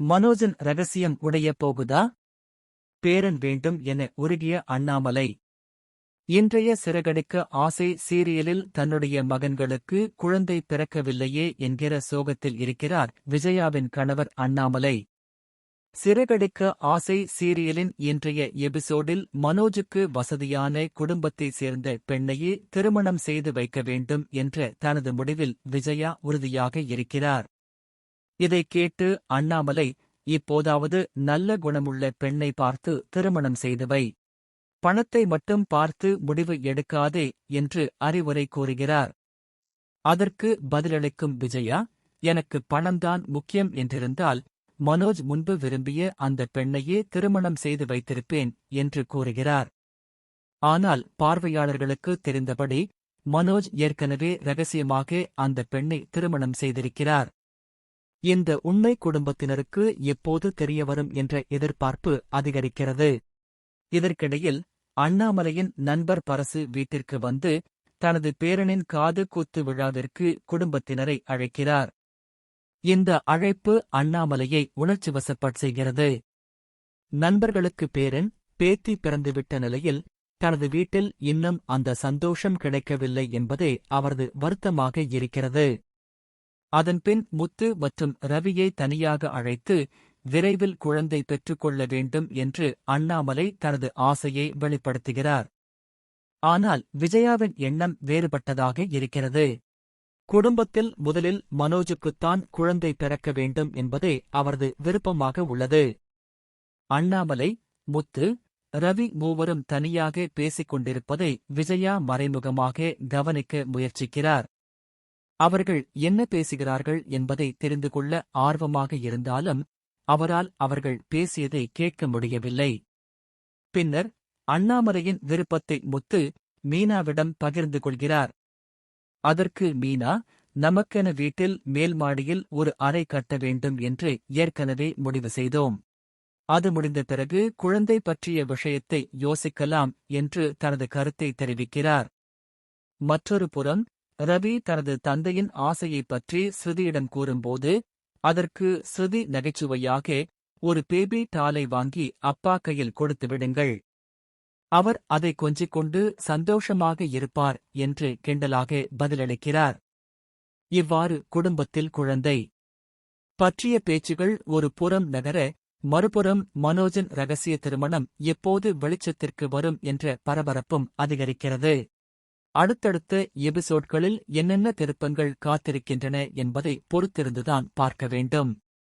மனோஜின் ரகசியம் உடையப் போகுதா? பேரன் வேண்டும் என உருகிய அண்ணாமலை. இன்றைய சிறகடிக்க ஆசை சீரியலில் தன்னுடைய மகன்களுக்கு குழந்தை பிறக்கவில்லையே என்கிற சோகத்தில் இருக்கிறார் விஜயாவின் கணவர் அண்ணாமலை. சிறகடிக்க ஆசை சீரியலின் இன்றைய எபிசோடில் மனோஜுக்கு வசதியான குடும்பத்தைச் சேர்ந்த பெண்ணையே திருமணம் செய்து வைக்க வேண்டும் என்ற தனது முடிவில் விஜயா உறுதியாக இருக்கிறார். இதைக் கேட்டு அண்ணாமலை, இப்போதாவது நல்ல குணமுள்ள பெண்ணை பார்த்து திருமணம் செய்து வை, பணத்தை மட்டும் பார்த்து முடிவு எடுக்காதே என்று அறிவுரை கூறுகிறார். அதற்கு பதிலளிக்கும் விஜயா, எனக்கு பணம்தான் முக்கியம் என்றிருந்தால் மனோஜ் முன்பு விரும்பிய அந்த பெண்ணையே திருமணம் செய்து வைத்திருப்பேன் என்று கூறுகிறார். ஆனால் பார்வையாளர்களுக்கு தெரிந்தபடி மனோஜ் ஏற்கனவே ரகசியமாக அந்த பெண்ணை திருமணம் செய்திருக்கிறார். இந்த உண்மை குடும்பத்தினருக்கு எப்போது தெரியவரும் என்ற எதிர்பார்ப்பு அதிகரிக்கிறது. இதற்கிடையில் அண்ணாமலையின் நண்பர் பரசு வீட்டிற்கு வந்து தனது பேரனின் காது குத்து விழாவிற்கு குடும்பத்தினரை அழைக்கிறார். இந்த அழைப்பு அண்ணாமலையை உணர்ச்சிவசப்பட் செய்கிறது. நண்பர்களுக்கு பேரன், பேத்தி பிறந்துவிட்ட நிலையில் தனது வீட்டில் இன்னும் அந்த சந்தோஷம் கிடைக்கவில்லை என்பதே அவரது வருத்தமாக இருக்கிறது. அதன்பின் முத்து மற்றும் ரவியை தனியாக அழைத்து விரைவில் குழந்தை பெற்றுக்கொள்ள வேண்டும் என்று அண்ணாமலை தனது ஆசையை வெளிப்படுத்துகிறார். ஆனால் விஜயாவின் எண்ணம் வேறுபட்டதாக இருக்கிறது. குடும்பத்தில் முதலில் மனோஜுக்குத்தான் குழந்தை பிறக்க வேண்டும் என்பதே அவரது விருப்பமாக உள்ளது. அண்ணாமலை, முத்து, ரவி மூவரும் தனியாக பேசிக் கொண்டிருப்பதை விஜயா மறைமுகமாக கவனிக்க முயற்சிக்கிறார். அவர்கள் என்ன பேசுகிறார்கள் என்பதை தெரிந்து கொள்ள ஆர்வமாக இருந்தாலும் அவரால் அவர்கள் பேசியதை கேட்க முடியவில்லை. பின்னர் அண்ணாமலையின் விருப்பத்தை முத்து மீனாவிடம் பகிர்ந்து கொள்கிறார். அதற்கு மீனா, நமக்கென வீட்டில் மேல் மாடியில் ஒரு அறை கட்ட வேண்டும் என்று ஏற்கனவே முடிவு செய்தோம். அது முடிந்த பிறகு குழந்தை பற்றிய விஷயத்தை யோசிக்கலாம் என்று தனது கருத்தை தெரிவிக்கிறார். மற்றொரு புறம் ரவி தனது தந்தையின் ஆசையைப் பற்றி ஸ்ருதியிடம் கூறும்போது அதற்கு ஸ்ருதி நகைச்சுவையாக, ஒரு பேபி டாலை வாங்கி அப்பா கையில் கொடுத்து விடுங்கள், அவர் அதை கொஞ்சிக் கொண்டு சந்தோஷமாக இருப்பார் என்று கிண்டலாக பதிலளிக்கிறார். இவ்வாறு குடும்பத்தில் குழந்தை பற்றிய பேச்சுகள் ஒரு புறம் நகர, மறுபுறம் மனோஜின் ரகசிய திருமணம் எப்போது வெளிச்சத்திற்கு வரும் என்ற பரபரப்பும் அதிகரிக்கிறது. அடுத்தடுத்த எபிசோட்களில் என்னென்ன திருப்பங்கள் காத்திருக்கின்றன என்பதை பொறுத்திருந்துதான் பார்க்க வேண்டும்.